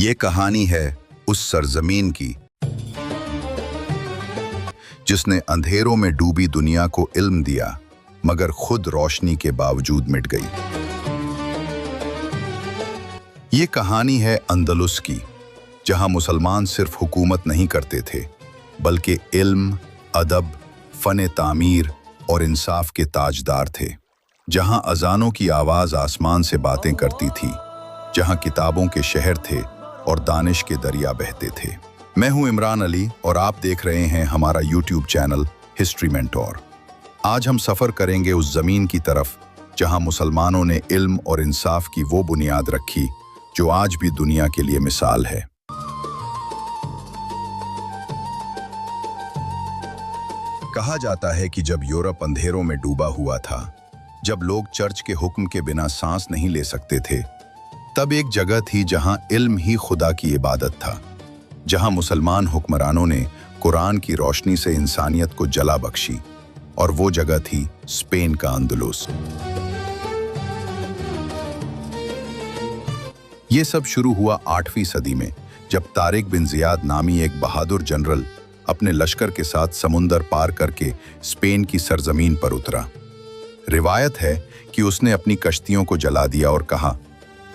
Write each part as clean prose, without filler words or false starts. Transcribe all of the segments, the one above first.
ये कहानी है उस सरजमीन की जिसने अंधेरों में डूबी दुनिया को इल्म दिया मगर खुद रोशनी के बावजूद मिट गई। ये कहानी है अंदलुस की, जहां मुसलमान सिर्फ हुकूमत नहीं करते थे बल्कि इल्म, अदब, फन तामीर और इंसाफ के ताजदार थे। जहां अजानों की आवाज़ आसमान से बातें करती थी, जहां किताबों के शहर थे और दानिश के दरिया बहते थे। मैं हूं इमरान अली और आप देख रहे हैं हमारा यूट्यूब चैनल हिस्ट्री मेंटोर। आज हम सफ़र करेंगे उस ज़मीन की तरफ जहां मुसलमानों ने इल्म और इंसाफ की वो बुनियाद रखी जो आज भी दुनिया के लिए मिसाल है। कहा जाता है कि जब यूरोप अंधेरों में डूबा हुआ था, जब लोग चर्च के हुक्म के बिना सांस नहीं ले सकते थे, तब एक जगह थी जहां इल्म ही खुदा की इबादत था, जहां मुसलमान हुक्मरानों ने कुरान की रोशनी से इंसानियत को जला बख्शी, और वो जगह थी स्पेन का अंदलुस। ये सब शुरू हुआ 8वीं सदी में, जब तारिक बिन जियाद नामी एक बहादुर जनरल अपने लश्कर के साथ समुंदर पार करके स्पेन की सरजमीन पर उतरा। रिवायत है कि उसने अपनी कश्तियों को जला दिया और कहा,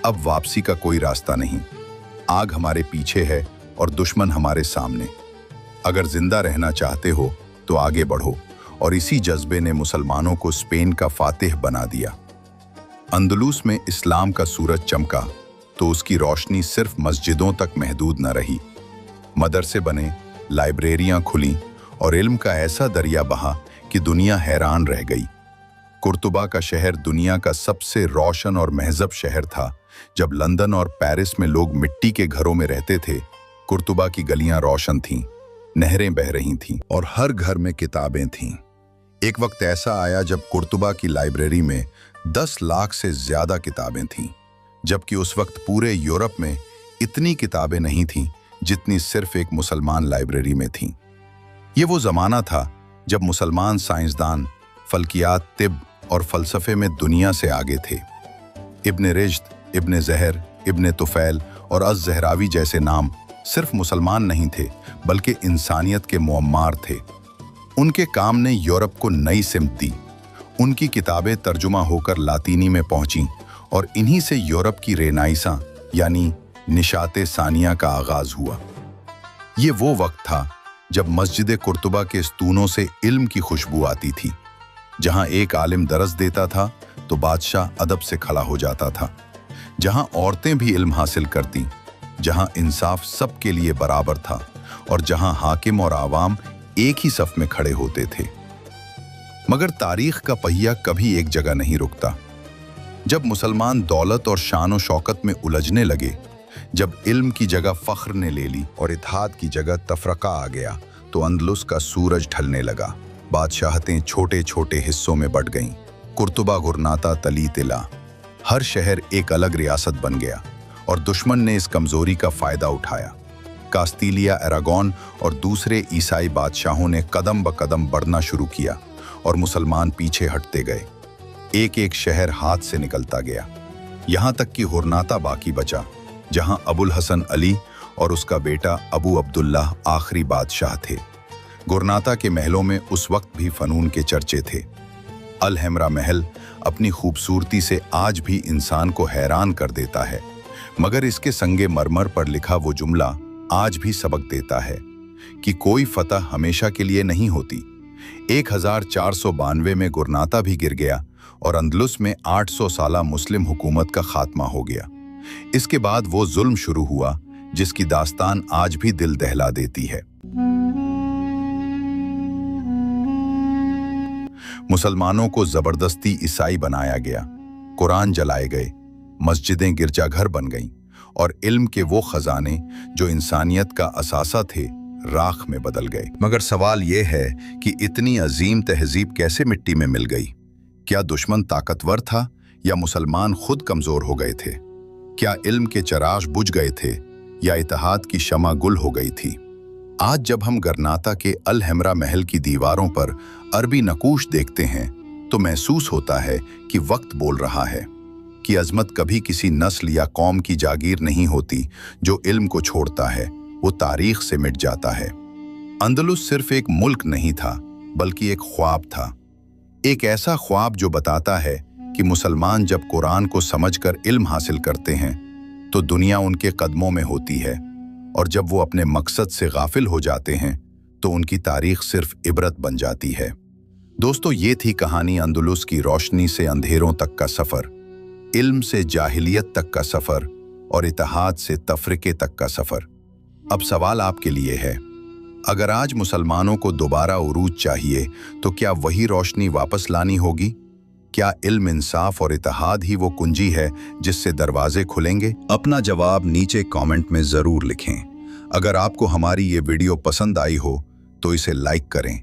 अब वापसी का कोई रास्ता नहीं, आग हमारे पीछे है और दुश्मन हमारे सामने। अगर जिंदा रहना चाहते हो तो आगे बढ़ो, और इसी जज्बे ने मुसलमानों को स्पेन का फातिह बना दिया। अंदलुस में इस्लाम का सूरज चमका तो उसकी रोशनी सिर्फ मस्जिदों तक महदूद न रही। मदरसे बने, लाइब्रेरियां खुलीं और इल्म का ऐसा दरिया बहा कि दुनिया हैरान रह गई। कुर्तुबा का शहर दुनिया का सबसे रोशन और महजब शहर था। जब लंदन और पेरिस में लोग मिट्टी के घरों में रहते थे, कुर्तुबा की गलियां रोशन थीं, नहरें बह रही थीं और हर घर में किताबें थीं। एक वक्त ऐसा आया जब कुर्तुबा की लाइब्रेरी में 10 लाख से ज्यादा किताबें थीं, जबकि उस वक्त पूरे यूरोप में इतनी किताबें नहीं थीं जितनी सिर्फ एक मुसलमान लाइब्रेरी में थीं। ये वो जमाना था जब मुसलमान साइंसदान फल्कियात, तिब और फलसफे में दुनिया से आगे थे। इब्न रिश्द, इब्न ज़हर, इब्न तुफैल और अज़-ज़हरावी जैसे नाम सिर्फ मुसलमान नहीं थे बल्कि इंसानियत के मुअम्मार थे। उनके काम ने यूरोप को नई सिमत दी। उनकी किताबें तर्जुमा होकर लातीनी में पहुंचीं और इन्हीं से यूरोप की रेनाइसां यानी निशाते सानिया का आगाज हुआ। ये वो वक्त था जब मस्जिद कुर्तुबा के स्तूनों से इल्म की खुशबू आती थी। जहां एक आलिम दरस देता था तो बादशाह अदब से खड़ा हो जाता था, जहां औरतें भी इल्म हासिल करतीं, जहां इंसाफ सबके लिए बराबर था और जहां हाकिम और आवाम एक ही सफ में खड़े होते थे। मगर तारीख का पहिया कभी एक जगह नहीं रुकता। जब मुसलमान दौलत और शान और शौकत में उलझने लगे, जब इल्म की जगह फख्र ने ले ली और इत्तेहाद की जगह तफरका आ गया, तो अंदलुस का सूरज ढलने लगा। बादशाहतें छोटे छोटे हिस्सों में बट गईं। कुर्तुबा, गुरनाता, तली, तिला, हर शहर एक अलग रियासत बन गया और दुश्मन ने इस कमजोरी का फायदा उठाया। कास्तिलिया, अरागोन और दूसरे ईसाई बादशाहों ने कदम ब कदम बढ़ना शुरू किया और मुसलमान पीछे हटते गए। एक एक शहर हाथ से निकलता गया, यहाँ तक कि गुरनाता बाकी बचा, जहाँ अबुल हसन अली और उसका बेटा अबू अब्दुल्लाह आखिरी बादशाह थे। गुरनाता के महलों में उस वक्त भी फनून के चर्चे थे। अल-हमरा महल अपनी खूबसूरती से आज भी इंसान को हैरान कर देता है, मगर इसके संगे मरमर पर लिखा वो जुमला आज भी सबक देता है कि कोई फतह हमेशा के लिए नहीं होती। 1492 में गुरनाता भी गिर गया और अंदलुस में 800 साला मुस्लिम हुकूमत का खात्मा हो गया। इसके बाद वो जुल्म शुरू हुआ जिसकी दास्तान आज भी दिल दहला देती है। मुसलमानों को जबरदस्ती ईसाई बनाया गया, कुरान जलाए गए, मस्जिदें गिरजाघर बन गईं और इल्म के वो खजाने जो इंसानियत का असासा थे राख में बदल गए। मगर सवाल ये है कि इतनी अजीम तहजीब कैसे मिट्टी में मिल गई? क्या दुश्मन ताकतवर था या मुसलमान खुद कमजोर हो गए थे? क्या इल्म के चराग बुझ गए थे या इत्तेहाद की शमा गुल हो गई थी? आज जब हम गरनाता के अल-हमरा महल की दीवारों पर अरबी नकूश देखते हैं तो महसूस होता है कि वक्त बोल रहा है, कि अजमत कभी किसी नस्ल या कौम की जागीर नहीं होती। जो इल्म को छोड़ता है वो तारीख से मिट जाता है। अंदलुस सिर्फ एक मुल्क नहीं था, बल्कि एक ख्वाब था। एक ऐसा ख्वाब जो बताता है कि मुसलमान जब कुरान को समझकर इल्म हासिल करते हैं तो दुनिया उनके कदमों में होती है, और जब वो अपने मकसद से गाफिल हो जाते हैं तो उनकी तारीख सिर्फ इबरत बन जाती है। दोस्तों, ये थी कहानी अंदलुस की रोशनी से अंधेरों तक का सफ़र, इल्म से जाहिलियत तक का सफ़र और इत्तेहाद से तफरीके तक का सफ़र। अब सवाल आपके लिए है, अगर आज मुसलमानों को दोबारा उरूज चाहिए तो क्या वही रोशनी वापस लानी होगी? क्या इल्म, इंसाफ और इत्तेहाद ही वो कुंजी है जिससे दरवाजे खुलेंगे? अपना जवाब नीचे कमेंट में ज़रूर लिखें। अगर आपको हमारी ये वीडियो पसंद आई हो तो इसे लाइक करें,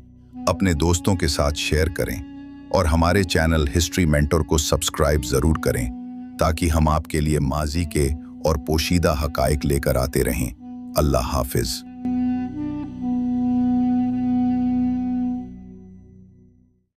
अपने दोस्तों के साथ शेयर करें और हमारे चैनल हिस्ट्री मेंटर को सब्सक्राइब ज़रूर करें, ताकि हम आपके लिए माजी के और पोशीदा हकाइक लेकर आते रहें। अल्लाह हाफिज़।